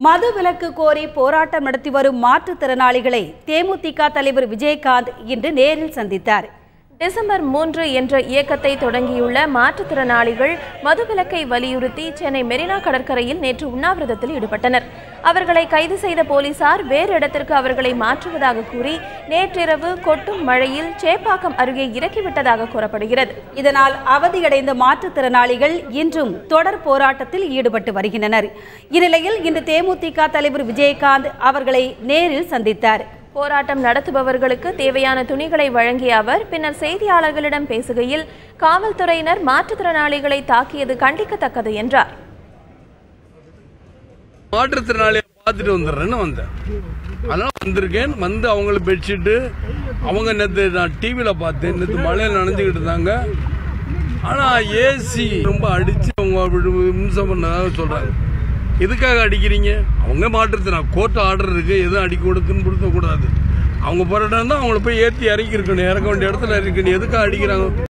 மது விலக்கு கோரி போராட்டம் நடத்தி வரும் மாற்றுத்திறனாளிகளை தேமுதிக தலைவர் விஜயகாந்த் இன்று நேரில் சந்தித்தார். டிசம்பர் 3 என்ற இயக்கத்தை தொடங்கியுள்ள மாற்றுத்திறனாளிகள் மதுவிலக்கை வலியுறுத்தி சென்னை மெரினா கடற்கரையில் நேற்று உண்ணாவிரதத்தில் ஈடுபட்டனர். அவர்களை கைது செய்த போலீசார் வேறு இடத்திற்கு அவர்களை மாற்றுவதாக கூறி நேற்றிரவு கொட்டும் மழையில் சேப்பாக்கம் அருகே இறக்கிவிட்டதாக கூறப்படுகிறது. இதனால் அவதியடைந்த மாற்றுத்திறனாளிகள் இன்றும் தொடர் போராட்டத்தில் ஈடுபட்டு வருகின்றனர். இந்நிலையில் இன்று தேமுதிக தலைவர் விஜயகாந்த் அவர்களை நேரில் சந்தித்தார். போராட்டம் நடத்துபவர்களுக்கு தேவையான துணிகளை வழங்கிய அவர் பின்னர் செய்தியாளர்களிடம் பேசுகையில் காவல்துறையினர் மாற்றுத்திறனாளிகளை தாக்கியது கண்டிக்கத்தக்கது என்றார். மாற்றுத்திறனாளியை பார்த்துட்டு வந்துடுறேன்னு வந்தேன். அதனால வந்திருக்கேன். வந்து அவங்களுக்கு பெட்ஷீட்டு அவங்க நேற்று நான் டிவியில் பார்த்தேன். நேற்று மழையில் நனைஞ்சுக்கிட்டு இருந்தாங்க. ஆனால் ஏசி ரொம்ப அடித்து அவங்க மின்சம் பண்ணதாக சொல்கிறாங்க. எதுக்காக அடிக்கிறீங்க? அவங்க மாற்றுத்திறனாளி கோர்ட் ஆர்டர் இருக்கு, எதுவும் அடிக்க கொடுத்துன்னு கூடாது. அவங்க போராட்டம் தான் அவங்கள போய் ஏற்றி இறக்கி இருக்கணும், இறக்க வேண்டிய இடத்துல இருக்கணும். எதுக்காக அடிக்கிறாங்க?